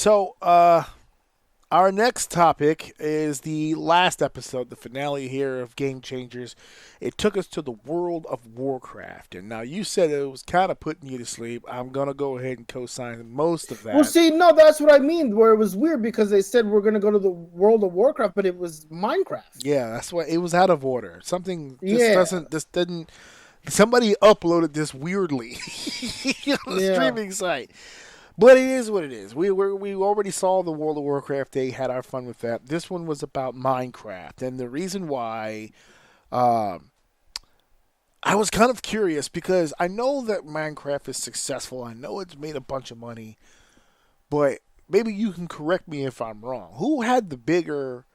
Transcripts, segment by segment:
So, our next topic is the last episode, the finale here of Game Changers. It took us to the world of Warcraft. And now you said it was kind of putting you to sleep. I'm going to go ahead and co-sign most of that. Well, see, no, that's what I mean, where it was weird because they said we're going to go to the world of Warcraft, but it was Minecraft. Yeah, that's why it was out of order. Something didn't. Somebody uploaded this weirdly on the streaming site. But it is what it is. We already saw the World of Warcraft Day, had our fun with that. This one was about Minecraft, and the reason why I was kind of curious because I know that Minecraft is successful. I know it's made a bunch of money, but maybe you can correct me if I'm wrong. Who had the bigger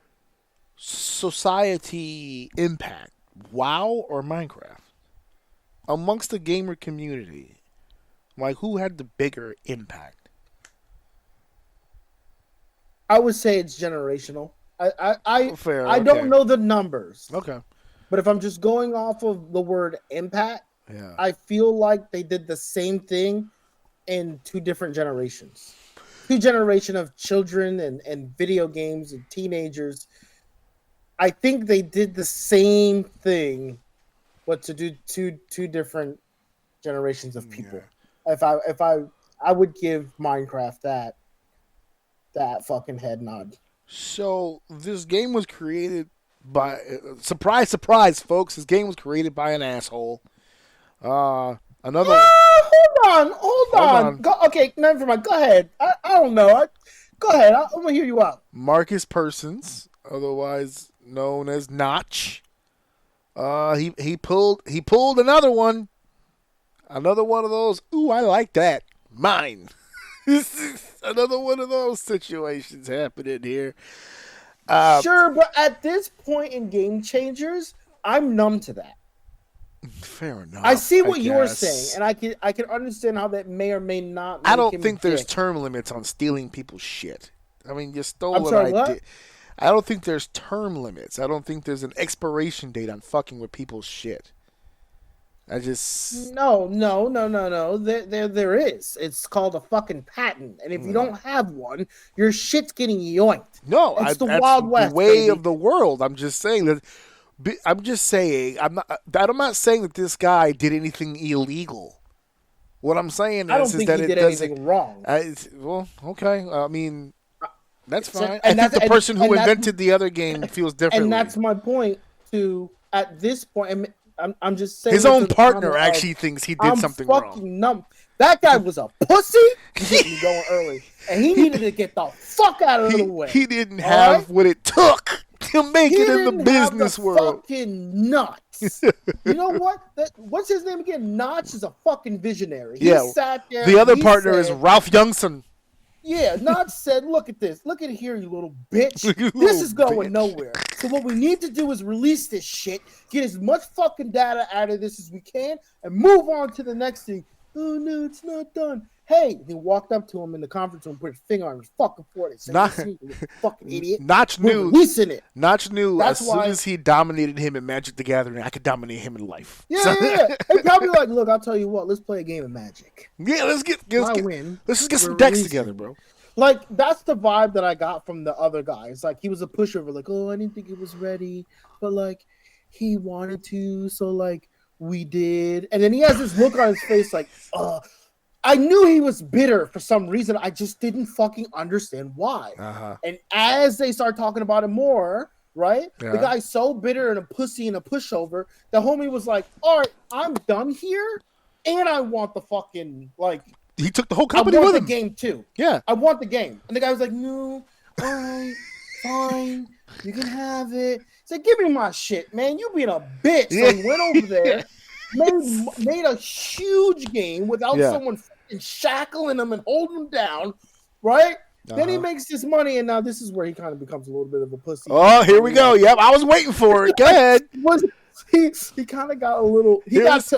society impact, WoW or Minecraft? Amongst the gamer community, like who had the bigger impact? I would say it's generational. I don't know the numbers. Okay. But if I'm just going off of the word impact, I feel like they did the same thing in two different generations. Two generations of children and video games and teenagers. I think they did the same thing, but to do two different generations of people. Yeah. If I would give Minecraft that fucking head nod. So this game was created by surprise, folks. This game was created by an asshole. Hold on. Okay, never mind. Go ahead. I don't know. Go ahead. I'm gonna hear you out. Marcus Persons, otherwise known as Notch. He pulled another one. Another one of those. Ooh, I like that. Mine. Another one of those situations happening here. Sure, but at this point in Game Changers, I'm numb to that. Fair enough. I see what you're saying, and I can understand how that may or may not. I don't think there's term limits on stealing people's shit. I mean, you stole I'm sorry, what? I don't think there's term limits. I don't think there's an expiration date on fucking with people's shit. I just no. There is. It's called a fucking patent, and if you don't have one, your shit's getting yoinked. No, it's the Wild West, way baby. of the world. I'm just saying that. I'm just saying. I'm not saying that this guy did anything illegal. What I'm saying is that he did anything wrong. Well, okay. I mean, that's fine. And I think the person who invented the other game feels differently. And that's my point. At this point. I'm just saying. His own partner actually thinks he did something wrong. I'm fucking numb. That guy was a pussy. He didn't go early, and he needed to get the fuck out of the way. He didn't have what it took to make it in the business world. Fucking nuts. You know what? What's his name again? Notch is a fucking visionary. He sat there. The other partner is Ralph Youngson. Yeah, Notch said, look at this. Look at here, you little bitch. This is going nowhere. So what we need to do is release this shit, get as much fucking data out of this as we can, and move on to the next thing. Oh, no, it's not done. Hey, he walked up to him in the conference room, put his finger on his fucking forehead, said, you fucking idiot. Notch knew. Releasing it. Notch knew as soon as he dominated him in Magic the Gathering, I could dominate him in life. Yeah. He'd probably like, look, I'll tell you what, let's play a game of Magic. Yeah, let's just get some decks together, bro. Like, that's the vibe that I got from the other guys. Like, he was a pushover. Like, oh, I didn't think it was ready. But, like, he wanted to. So, like, we did. And then he has this look on his face like, I knew he was bitter for some reason. I just didn't fucking understand why. Uh-huh. And as they start talking about it more, right? Yeah. The guy's so bitter and a pussy and a pushover. The homie was like, all right, I'm done here. And I want the fucking, like... He took the whole company with him. I want the game, too. Yeah. I want the game. And the guy was like, no, all right, fine. You can have it. He's like, give me my shit, man. You being a bitch. So he went over there, made a huge game without someone fucking shackling him and holding him down, right? Uh-huh. Then he makes this money, and now this is where he kind of becomes a little bit of a pussy. Oh, here we go. Yep, I was waiting for it. Go ahead. He kind of got a little... Here's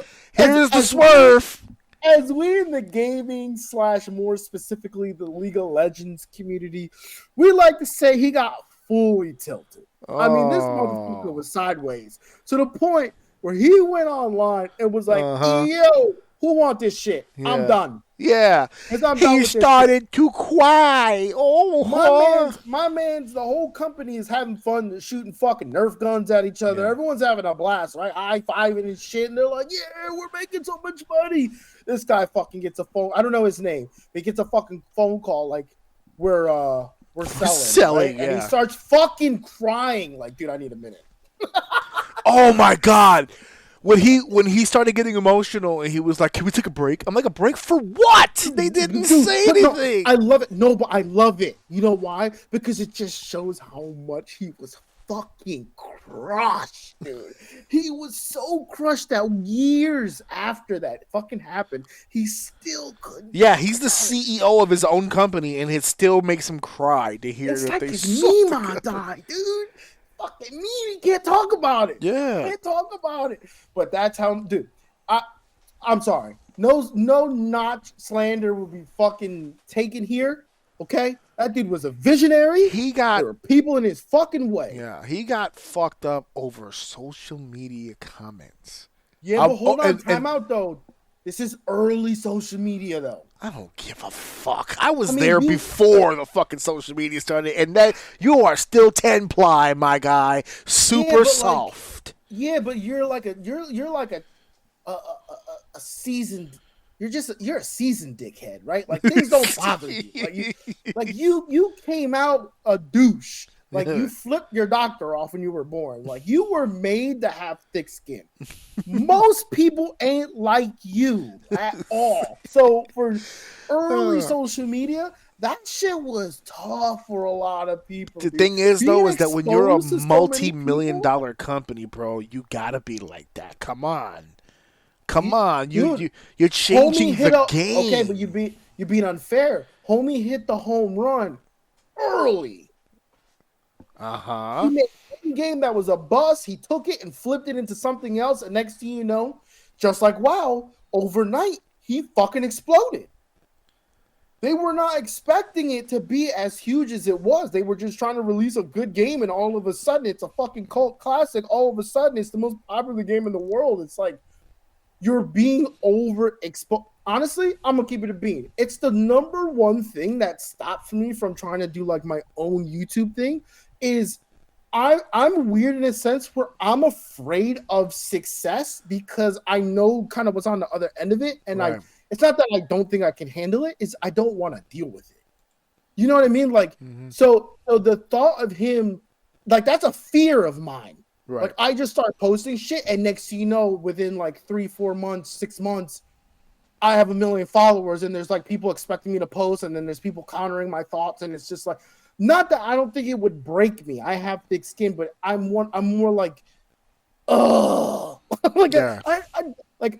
the swerve. As we in the gaming / more specifically the League of Legends community, we like to say he got fully tilted. Oh. I mean, this motherfucker was sideways to the point where he went online and was like, yo, Who want this shit? Yeah. I'm done. Yeah. He started to cry. Oh, my man's, the whole company is having fun shooting fucking Nerf guns at each other. Yeah. Everyone's having a blast, right? High-fiving and shit. And they're like, yeah, we're making so much money. This guy fucking gets a phone. I don't know his name. But he gets a fucking phone call like, we're selling. Right? Yeah. And he starts fucking crying like, dude, I need a minute. Oh, my God. When he started getting emotional and he was like, "Can we take a break?" I'm like, "A break for what?" They didn't say anything. No, I love it. No, but I love it. You know why? Because it just shows how much he was fucking crushed, dude. He was so crushed that years after that fucking happened, he still couldn't. Yeah, he's the CEO of his own company, and it still makes him cry to hear that they sold Nima died, dude. Fucking me, you can't talk about it. Yeah, can't talk about it. But that's how, dude. I'm sorry. No notch slander will be fucking taken here. Okay, that dude was a visionary. There were people in his fucking way. Yeah, he got fucked up over social media comments. Yeah, but hold on, time out though. This is early social media though. I don't give a fuck. I was there before the fucking social media started, and that you are still 10-ply, my guy. Super soft. But you're like a seasoned. You're a seasoned dickhead, right? Like things don't bother you. Like you came out a douche. Like you flipped your doctor off when you were born. Like you were made to have thick skin. Most people ain't like you at all. So for early social media, that shit was tough for a lot of people. The thing is, though, is that when you're a multi-million-dollar company, bro, you gotta be like that. Come on. You're changing the game. Okay, but you're being unfair. Homie hit the home run early. He made a game that was a bust. He took it and flipped it into something else. And next thing you know, just like WoW, overnight, he fucking exploded. They were not expecting it to be as huge as it was. They were just trying to release a good game. And all of a sudden, it's a fucking cult classic. All of a sudden, it's the most popular game in the world. It's like you're being overexposed. Honestly, I'm going to keep it a bean. It's the number one thing that stops me from trying to do like my own YouTube thing. Is I'm weird in a sense where I'm afraid of success because I know kind of what's on the other end of it. And it's not that I don't think I can handle it. It's I don't want to deal with it. You know what I mean? Like, so the thought of him, like that's a fear of mine. Right. Like I just start posting shit and next thing you know, within like 3-4 months, 6 months, I have 1 million followers and there's like people expecting me to post and then there's people countering my thoughts and it's just like, not that I don't think it would break me. I have thick skin, but I'm more like,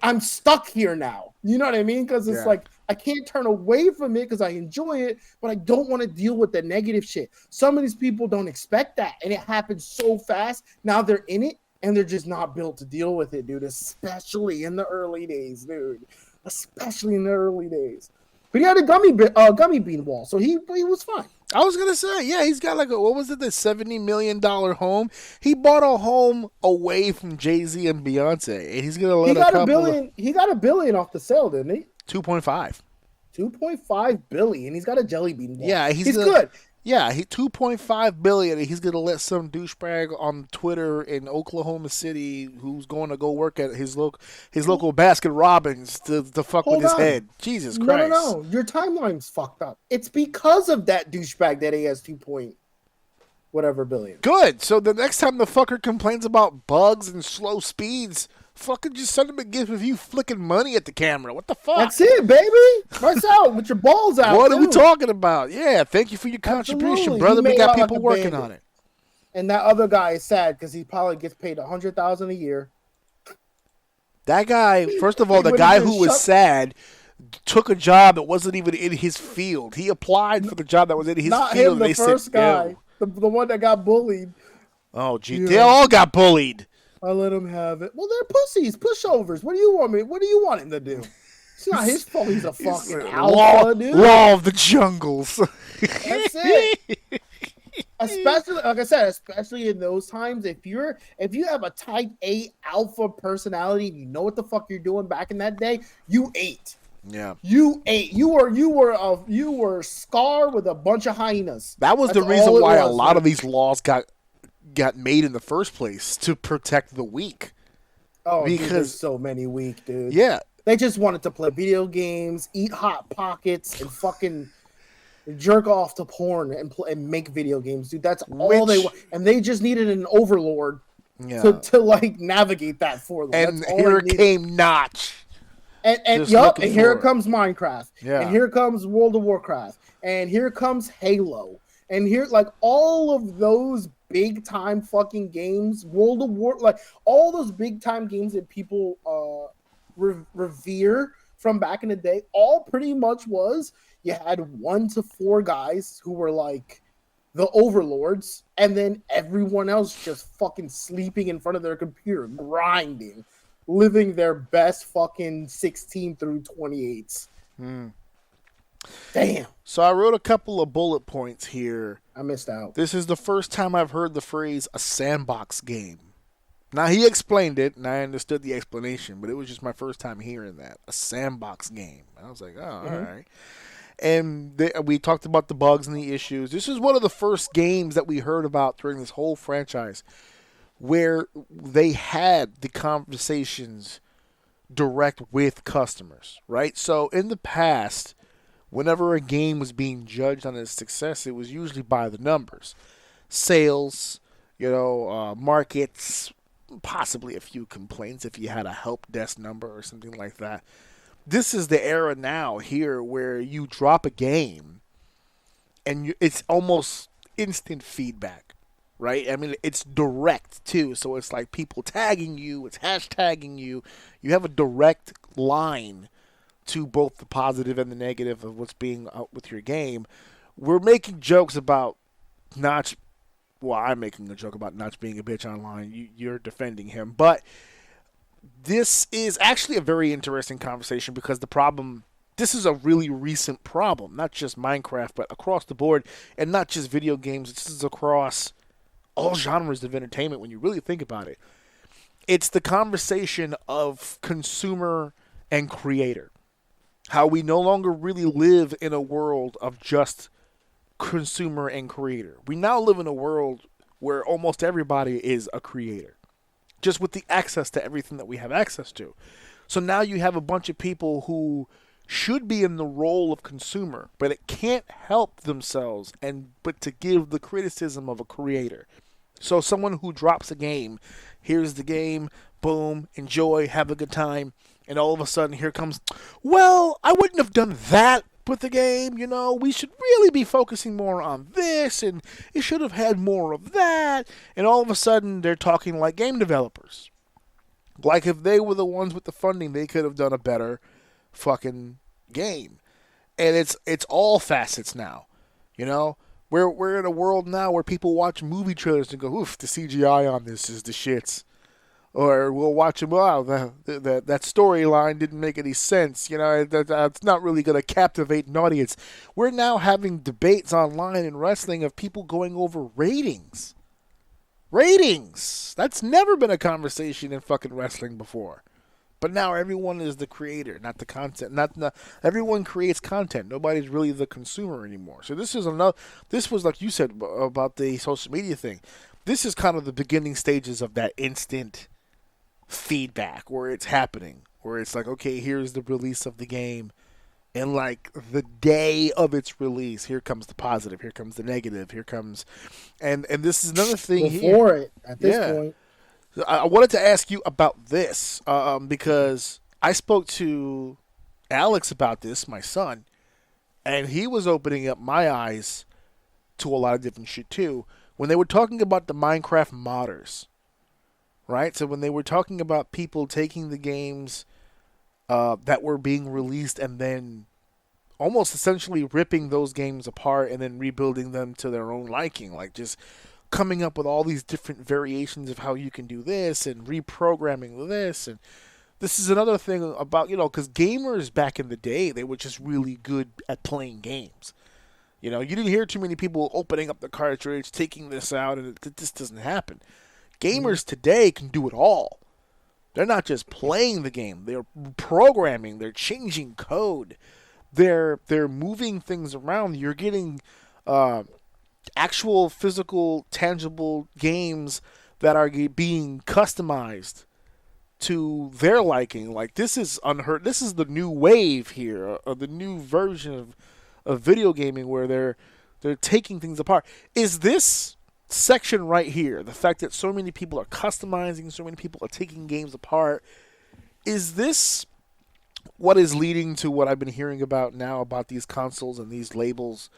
I'm stuck here now. You know what I mean? Because it's like I can't turn away from it because I enjoy it, but I don't want to deal with the negative shit. Some of these people don't expect that, and it happens so fast. Now they're in it, and they're just not built to deal with it, dude. Especially in the early days, dude. Especially in the early days. But he had a gummy bean wall, so he was fine. I was gonna say, yeah, he's got like the $70 million home. He bought a home away from Jay-Z and Beyonce, and he's gonna let He got $1 billion off the sale, didn't he? 2.5. 2.5 billion. He's got a jelly bean wall. Yeah, he's good. Yeah, he $2.5 billion. And he's gonna let some douchebag on Twitter in Oklahoma City who's going to go work at his local Baskin Robbins to fuck with his head. Jesus Christ! No, your timeline's fucked up. It's because of that douchebag that he has 2.whatever billion. Good. So the next time the fucker complains about bugs and slow speeds, fucking just send him a gift of you flicking money at the camera. What the fuck? That's it, baby. Press out with your balls out. What are we talking about? Yeah, thank you for your contribution, brother. We got people working on it. And that other guy is sad because he probably gets paid $100,000 a year. That guy, first of all, the guy who was sad took a job that wasn't even in his field. He applied for the job that was in his field. Not him, the first guy, the one that got bullied. Oh, gee, they all got bullied. I let him have it. Well, they're pussies, pushovers. What do you want him to do? It's not his fault. He's a fucking alpha, dude. Law of the jungles. That's it. especially like I said, especially in those times, if you have a type A alpha personality and you know what the fuck you're doing back in that day, you ate. Yeah, you ate. You were Scar with a bunch of hyenas. That was the reason why a lot of these laws got made in the first place, to protect the weak. Oh, because there's so many weak, dude. Yeah, they just wanted to play video games, eat Hot Pockets, and fucking jerk off to porn and make video games, dude. That's all they want, and they just needed an overlord to like navigate that for them. And that's all here came Notch. And here comes Minecraft. Yeah. And here comes World of Warcraft. And here comes Halo. And here, like, all of those big time fucking games, World of War, like all those big time games that people revere from back in the day, all pretty much was you had 1 to 4 guys who were like the overlords, and then everyone else just fucking sleeping in front of their computer, grinding, living their best fucking 16 through 28s. Damn. So I wrote a couple of bullet points here. I missed out. This is the first time I've heard the phrase a sandbox game. Now, he explained it, and I understood the explanation, but it was just my first time hearing that. A sandbox game. I was like, oh, all right. And we talked about the bugs and the issues. This is one of the first games that we heard about during this whole franchise where they had the conversations direct with customers, right? So in the past, whenever a game was being judged on its success, it was usually by the numbers. Sales, markets, possibly a few complaints if you had a help desk number or something like that. This is the era now here where you drop a game and it's almost instant feedback, right? I mean, it's direct too. So it's like people tagging you, it's hashtagging you. You have a direct line to both the positive and the negative of what's being out with your game. We're making jokes about Notch. Well, I'm making a joke about Notch being a bitch online. You're defending him. But this is actually a very interesting conversation because this is a really recent problem. Not just Minecraft, but across the board. And not just video games. This is across all genres of entertainment when you really think about it. It's the conversation of consumer and creator. How we no longer really live in a world of just consumer and creator. We now live in a world where almost everybody is a creator, just with the access to everything that we have access to. So now you have a bunch of people who should be in the role of consumer, but it can't help themselves but to give the criticism of a creator. So someone who drops a game, here's the game, boom, enjoy, have a good time, and all of a sudden here comes, well, I wouldn't have done that with the game, we should really be focusing more on this, and it should have had more of that, and all of a sudden they're talking like game developers. Like if they were the ones with the funding, they could have done a better fucking game. And it's all facets now, We're in a world now where people watch movie trailers and go, oof, the CGI on this is the shits. Or we'll watch them, wow, that storyline didn't make any sense. That's not really going to captivate an audience. We're now having debates online in wrestling of people going over ratings. Ratings! That's never been a conversation in fucking wrestling before. But now everyone is the creator, not the content. Everyone creates content. Nobody's really the consumer anymore. So this was like you said about the social media thing. This is kind of the beginning stages of that instant feedback where it's happening, where it's like, okay, here's the release of the game, and like the day of its release, here comes the positive, here comes the negative, here comes, and this is another thing before it at this point. I wanted to ask you about this because I spoke to Alex about this, my son, and he was opening up my eyes to a lot of different shit too when they were talking about the Minecraft modders. Right? So when they were talking about people taking the games that were being released and then almost essentially ripping those games apart and then rebuilding them to their own liking, like just coming up with all these different variations of how you can do this and reprogramming this. And this is another thing about, because gamers back in the day, they were just really good at playing games. You know, you didn't hear too many people opening up the cartridge, taking this out, and it just doesn't happen. Gamers today can do it all. They're not just playing the game. They're programming. They're changing code. They're moving things around. You're getting actual physical, tangible games that are being customized to their liking. Like, this is unheard. This is the new wave here, the new version of video gaming where they're taking things apart. Is this section right here, the fact that so many people are customizing, so many people are taking games apart, is this what is leading to what I've been hearing about now about these consoles and these labels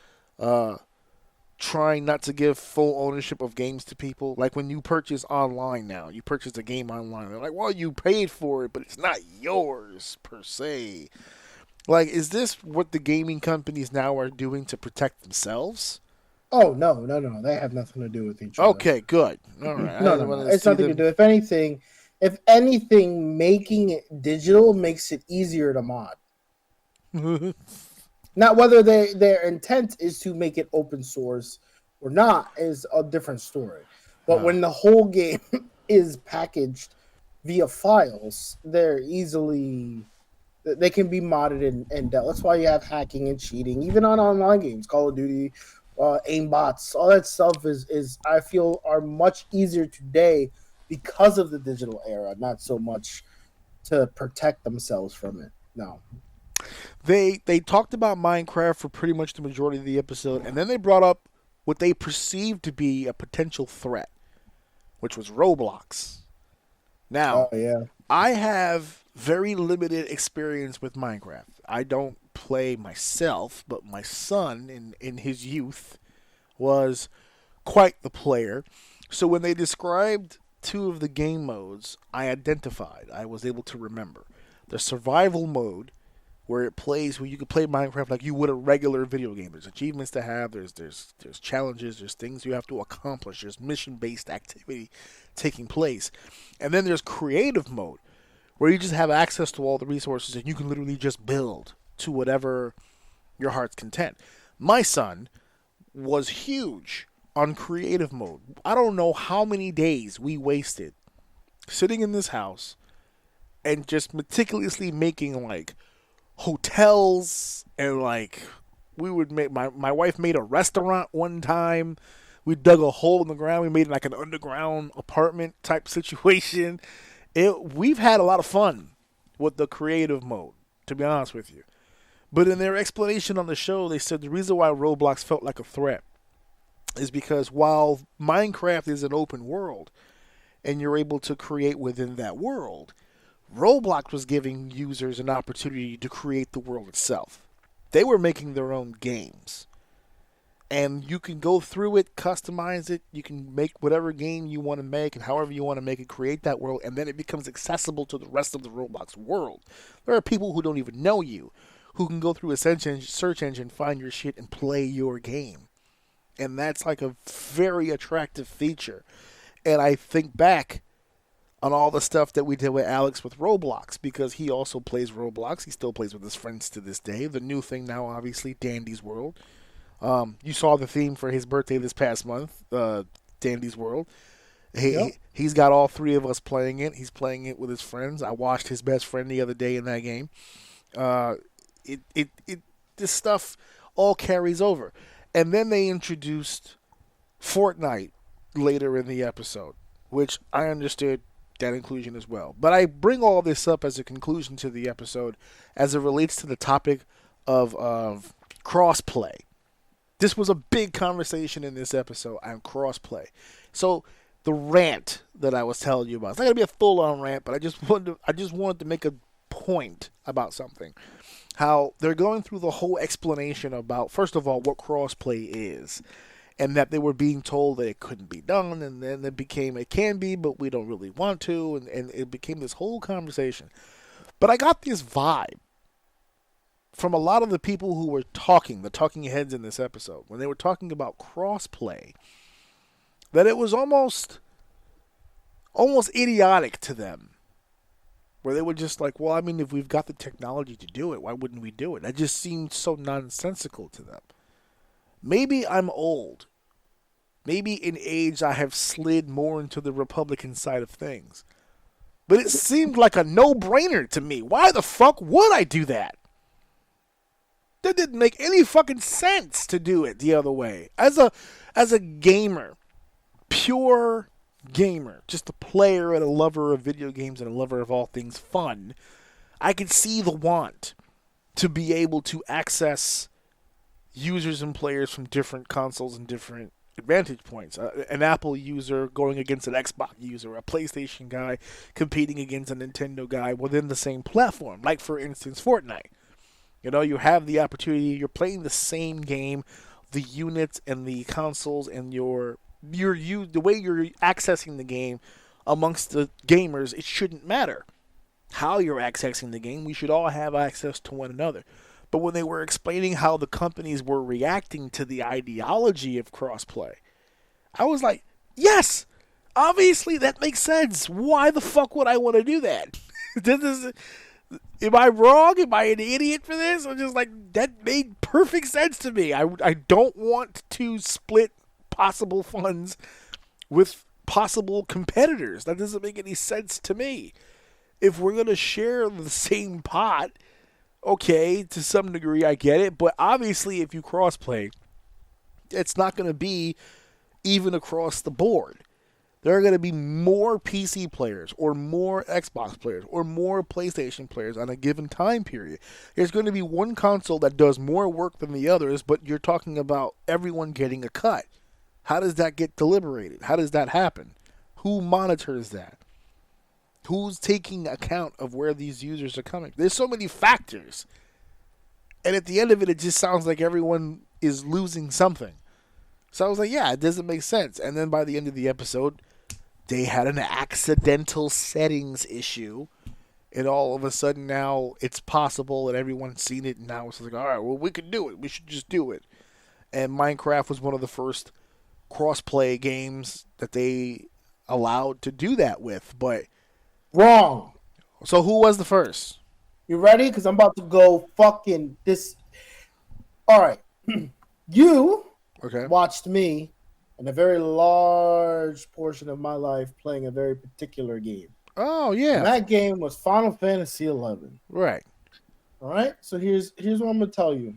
trying not to give full ownership of games to people? Like when you purchase online now, you purchase a game online, they're like, well, you paid for it, but it's not yours per se. Like, is this what the gaming companies now are doing to protect themselves? Oh, no. They have nothing to do with each other. Okay, good. All right. No. It's nothing to do. If anything, making it digital makes it easier to mod. Not whether their intent is to make it open source or not is a different story. But when the whole game is packaged via files, they can be modded and dealt. That's why you have hacking and cheating, even on online games, Call of Duty, aimbots, all that stuff is I feel are much easier today because of the digital era, not so much to protect themselves from it. No. They talked about Minecraft for pretty much the majority of the episode, and then they brought up what they perceived to be a potential threat, which was Roblox. Now, I have very limited experience with Minecraft. I don't play myself, but my son in his youth was quite the player. So when they described two of the game modes, I was able to remember. The survival mode, where it plays, where you can play Minecraft like you would a regular video game. There's achievements to have, there's challenges, there's things you have to accomplish, there's mission-based activity taking place. And then there's creative mode, where you just have access to all the resources and you can literally just build to whatever your heart's content. My son was huge on creative mode. I don't know how many days we wasted sitting in this house and just meticulously making like hotels, and like we would make my wife made a restaurant one time. We dug a hole in the ground. We made like an underground apartment type situation. We've had a lot of fun with the creative mode, to be honest with you. But in their explanation on the show, they said the reason why Roblox felt like a threat is because while Minecraft is an open world and you're able to create within that world, Roblox was giving users an opportunity to create the world itself. They were making their own games. And you can go through it, customize it, you can make whatever game you want to make and however you want to make it, create that world, and then it becomes accessible to the rest of the Roblox world. There are people who don't even know you, who can go through a search engine, find your shit, and play your game. And that's like a very attractive feature. And I think back on all the stuff that we did with Alex with Roblox, because he also plays Roblox. He still plays with his friends to this day. The new thing now, obviously, Dandy's World. You saw the theme for his birthday this past month, Dandy's World. He's got all three of us playing it. He's playing it with his friends. I watched his best friend the other day in that game. This stuff all carries over. And then they introduced Fortnite later in the episode, which I understood that inclusion as well. But I bring all this up as a conclusion to the episode as it relates to the topic of crossplay. This was a big conversation in this episode on crossplay. So the rant that I was telling you about, it's not going to be a full-on rant, but I just wanted to make a point about something. How they're going through the whole explanation about, first of all, what crossplay is, and that they were being told that it couldn't be done, and then it can be, but we don't really want to, and it became this whole conversation. But I got this vibe from a lot of the people who were talking, the talking heads in this episode, when they were talking about crossplay, that it was almost idiotic to them. Where they were just like, well, I mean, if we've got the technology to do it, why wouldn't we do it? That just seemed so nonsensical to them. Maybe I'm old. Maybe in age I have slid more into the Republican side of things. But it seemed like a no-brainer to me. Why the fuck would I do that? That didn't make any fucking sense to do it the other way. As a gamer, pure gamer, just a player and a lover of video games and a lover of all things fun, I could see the want to be able to access users and players from different consoles and different advantage points. An Apple user going against an Xbox user, a PlayStation guy competing against a Nintendo guy within the same platform. Like, for instance, Fortnite. You know, you have the opportunity, you're playing the same game, the units and the consoles and the way you're accessing the game amongst the gamers, it shouldn't matter how you're accessing the game. We should all have access to one another. But when they were explaining how the companies were reacting to the ideology of crossplay, I was like, yes, obviously that makes sense. Why the fuck would I want to do that? Am I wrong? Am I an idiot for this? I'm just like, that made perfect sense to me. I don't want to split possible funds with possible competitors. That doesn't make any sense to me. If we're going to share the same pot, okay, to some degree I get it, but obviously if you crossplay, it's not going to be even across the board. There are going to be more PC players or more Xbox players or more PlayStation players on a given time period. There's going to be one console that does more work than the others, but you're talking about everyone getting a cut. How does that get deliberated? How does that happen? Who monitors that? Who's taking account of where these users are coming? There's so many factors. And at the end of it, it just sounds like everyone is losing something. So I was like, yeah, it doesn't make sense. And then by the end of the episode, they had an accidental settings issue. And all of a sudden now it's possible and everyone's seen it. And now it's like, all right, well, we can do it. We should just do it. And Minecraft was one of the first cross-play games that they allowed to do that with. But wrong. So who was the first? You ready? Because I'm about to go fucking this. All right. You watched me in a very large portion of my life playing a very particular game. Oh, yeah. And that game was Final Fantasy XI. Right. All right. So here's what I'm going to tell you.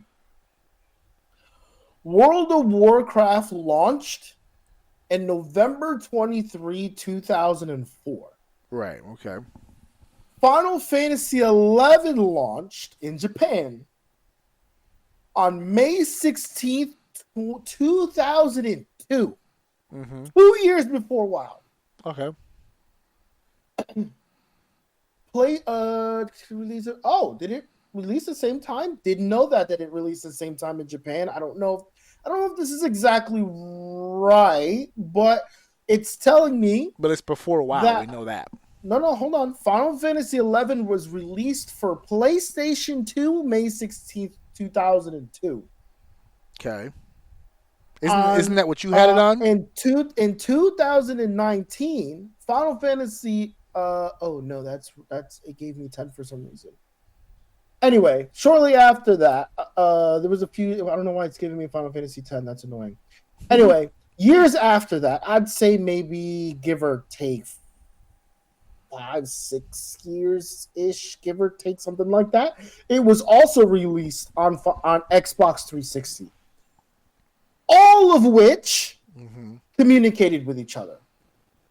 World of Warcraft launched in November 23, 2004. Right, okay. Final Fantasy XI launched in Japan on May 16th, 2002. Mm-hmm. 2 years before WoW. Okay. Release it. Oh, did it release the same time? Didn't know that it released the same time in Japan. I don't know if this is exactly right, but it's telling me. But it's before WoW, we know that. No, hold on. Final Fantasy XI was released for PlayStation 2 May 16th, 2002. Okay. Isn't that what you had it on? In 2019, Final Fantasy that's it gave me 10 for some reason. Anyway, shortly after that, there was a few. I don't know why it's giving me Final Fantasy X. That's annoying. Anyway, years after that, I'd say maybe give or take 5-6 years ish, give or take something like that. It was also released on Xbox 360, all of which communicated with each other.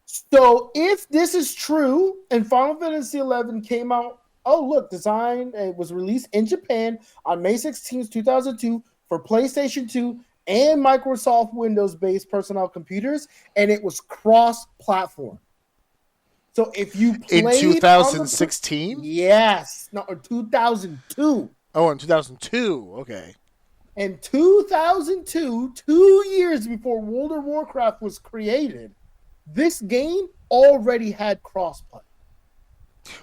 So if this is true, and Final Fantasy XI came out. Oh, look, it was released in Japan on May 16th, 2002 for PlayStation 2 and Microsoft Windows-based personal computers, and it was cross-platform. So if you played in 2016? Yes. No, 2002. Oh, in 2002. Okay. In 2002, 2 years before World of Warcraft was created, this game already had crossplay.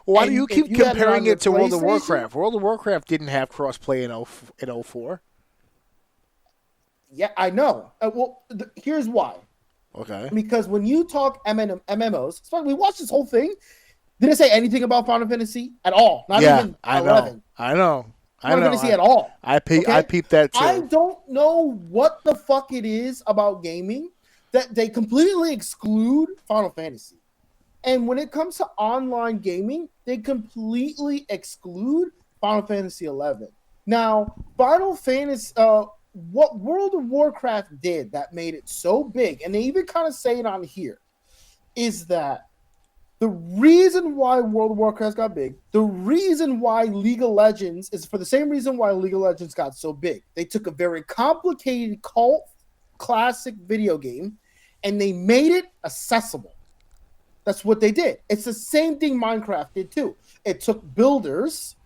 Well, why do you keep comparing it to World of Warcraft? World of Warcraft didn't have crossplay in 04. Yeah, I know. Here's why. Okay. Because when you talk MMOs, it's funny, we watched this whole thing. Didn't say anything about Final Fantasy at all. Not even 11. I know. Final Fantasy at all. I peeped that too. I don't know what the fuck it is about gaming that they completely exclude Final Fantasy. And when it comes to online gaming, they completely exclude Final Fantasy 11. Now, Final Fantasy, what World of Warcraft did that made it so big, and they even kind of say it on here, is that the reason why World of Warcraft got big, the reason why League of Legends is for the same reason why League of Legends got so big. They took a very complicated cult classic video game and they made it accessible. That's what they did. It's the same thing Minecraft did too. It took builders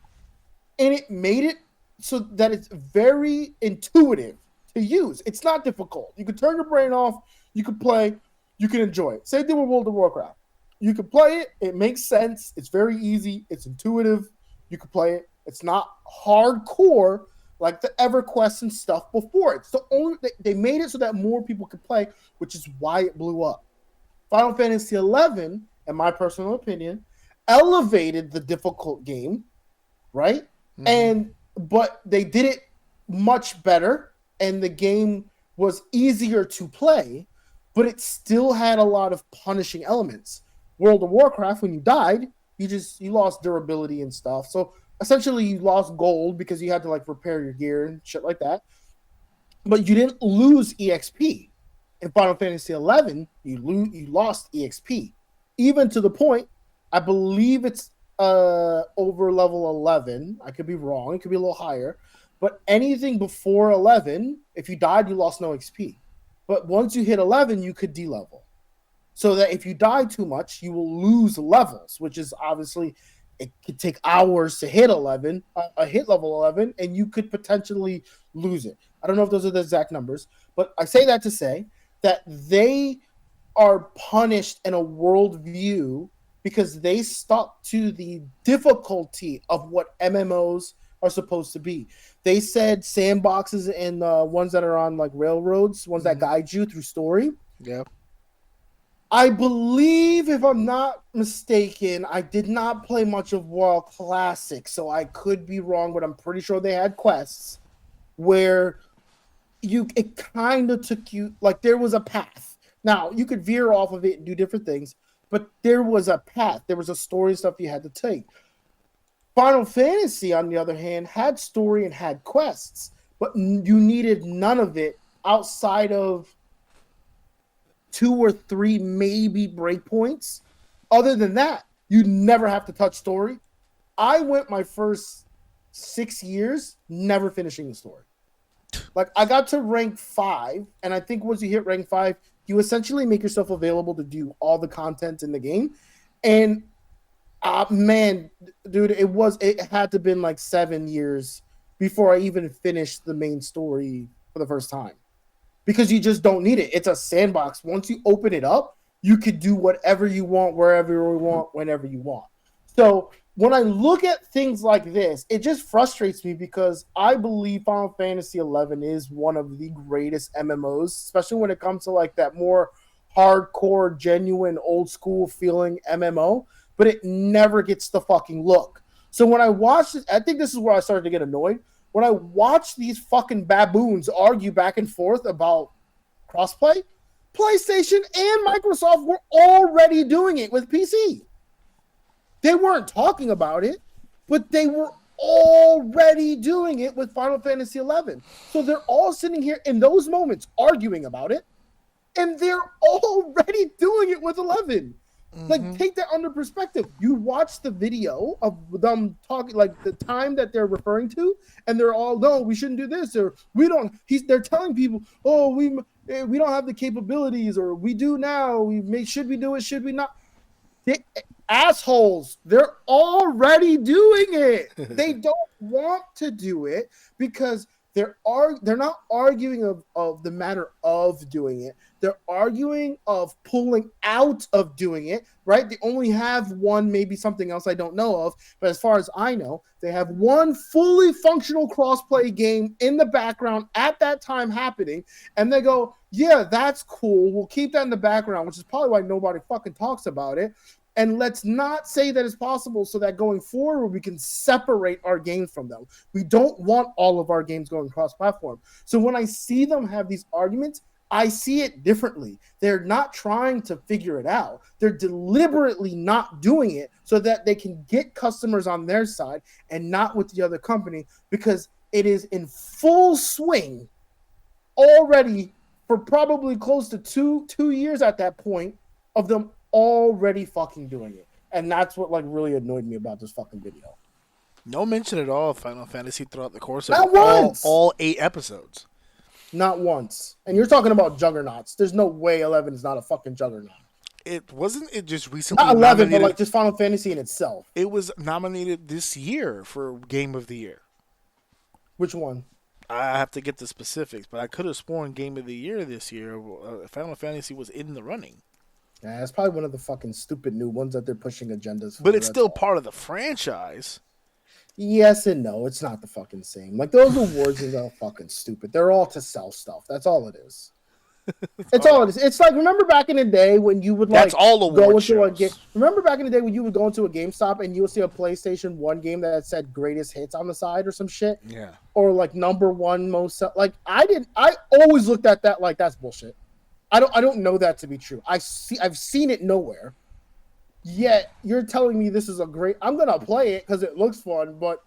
and it made it so that it's very intuitive to use. It's not difficult. You can turn your brain off, you can play, you can enjoy it. Same thing with World of Warcraft. You can play it, it makes sense, it's very easy, it's intuitive, you can play it. It's not hardcore like the EverQuest and stuff before. It's the only they made it so that more people could play, which is why it blew up. Final Fantasy 11, in my personal opinion, elevated the difficult game, right? But they did it much better, and the game was easier to play, but it still had a lot of punishing elements. World of Warcraft, when you died, you lost durability and stuff. So essentially, you lost gold because you had to like repair your gear and shit like that. But you didn't lose EXP. In Final Fantasy 11, you lost EXP, even to the point, I believe it's over level 11. I could be wrong. It could be a little higher. But anything before 11, if you died, you lost no XP. But once you hit 11, you could de-level. So that if you die too much, you will lose levels, which is obviously, it could take hours to hit 11, hit level 11, and you could potentially lose it. I don't know if those are the exact numbers, but I say that to say that they are punished in a worldview because they stuck to the difficulty of what MMOs are supposed to be. They said sandboxes and ones that are on like railroads, ones that guide you through story. Yeah. I believe, if I'm not mistaken, I did not play much of WoW Classic, so I could be wrong, but I'm pretty sure they had quests where it kind of took you, like there was a path. Now, you could veer off of it and do different things, but there was a path. There was a story and stuff you had to take. Final Fantasy, on the other hand, had story and had quests, but you needed none of it outside of 2 or 3 maybe breakpoints. Other than that, you never have to touch story. I went my first 6 years never finishing the story. Like, I got to rank 5, and I think once you hit rank 5, you essentially make yourself available to do all the content in the game. And man, dude, it had to have been like 7 years before I even finished the main story for the first time. Because you just don't need it. It's a sandbox. Once you open it up, you could do whatever you want, wherever you want, whenever you want. So when I look at things like this, it just frustrates me because I believe Final Fantasy 11 is one of the greatest MMOs, especially when it comes to like that more hardcore, genuine, old school feeling MMO, but it never gets the fucking look. So when I watched it, I think this is where I started to get annoyed. When I watch these fucking baboons argue back and forth about crossplay, PlayStation and Microsoft were already doing it with PC. They weren't talking about it, but they were already doing it with Final Fantasy 11. So they're all sitting here in those moments arguing about it, and they're already doing it with 11. Like, take that under perspective. You watch the video of them talking, like the time that they're referring to, and they're all, no, we shouldn't do this, or we don't. They're telling people, oh, we don't have the capabilities, or we do now. Should we do it? Should we not? Assholes, they're already doing it. They don't want to do it because they're not arguing of the matter of doing it. They're arguing of pulling out of doing it, right? They only have one, maybe something else I don't know of, but as far as I know, they have one fully functional crossplay game in the background at that time happening, and they go, yeah, that's cool. We'll keep that in the background, which is probably why nobody fucking talks about it. And let's not say that it's possible so that going forward, we can separate our games from them. We don't want all of our games going cross-platform. So when I see them have these arguments, I see it differently. They're not trying to figure it out. They're deliberately not doing it so that they can get customers on their side and not with the other company, because it is in full swing already for probably close to two years at that point of them already fucking doing it. And that's what like really annoyed me about this fucking video. No mention at all of Final Fantasy throughout the course of all 8 episodes. Not once. And you're talking about juggernauts. There's no way 11 is not a fucking juggernaut. It wasn't it just recently not 11, nominated, but like just Final Fantasy in itself. It was nominated this year for Game of the Year. Which one? I have to get the specifics, but I could have sworn Game of the Year this year, Final Fantasy was in the running. Yeah, it's probably one of the fucking stupid new ones that they're pushing agendas for. But it's still part of the franchise. Yes and no. It's not the fucking same. Like, those awards are fucking stupid. They're all to sell stuff. That's all it is. It's all it is. It's like, remember back in the day when you would like go into a game. Remember back in the day when you would go into a GameStop and you would see a PlayStation 1 game that said greatest hits on the side or some shit? Yeah. Or like number one most like I always looked at that like that's bullshit. I don't know that to be true. I've seen it nowhere. Yet you're telling me this is a great. I'm gonna play it because it looks fun, but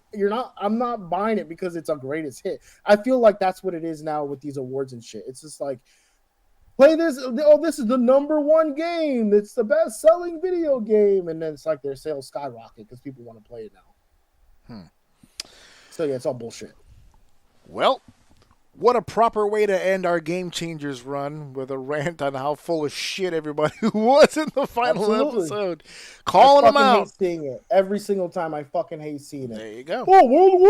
I'm not buying it because it's a greatest hit. I feel like that's what it is now with these awards and shit. It's just like, play this. Oh, this is the number one game. It's the best selling video game, and then it's like their sales skyrocket because people want to play it now. So yeah, it's all bullshit. Well, what a proper way to end our Game Changers run with a rant on how full of shit everybody was in the final episode. Calling them out. I hate seeing it. Every single time I fucking hate seeing it. There you go. Oh, World of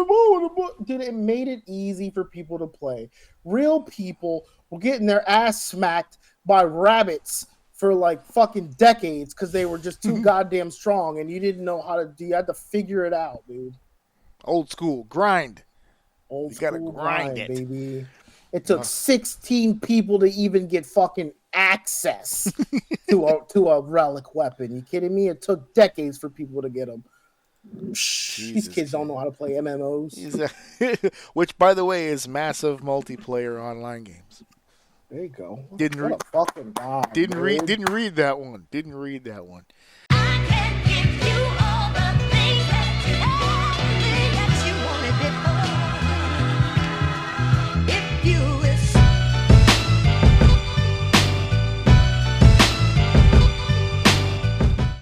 Warcraft. Dude, it made it easy for people to play. Real people were getting their ass smacked by rabbits for like fucking decades because they were just too goddamn strong and you didn't know how to do. You had to figure it out, dude. Old school grind. You gotta grind it, baby. It took 16 people to even get fucking access to a relic weapon. You kidding me? It took decades for people to get them. These kids don't know how to play MMOs. Which, by the way, is massive multiplayer online games. There you go. Didn't read that one.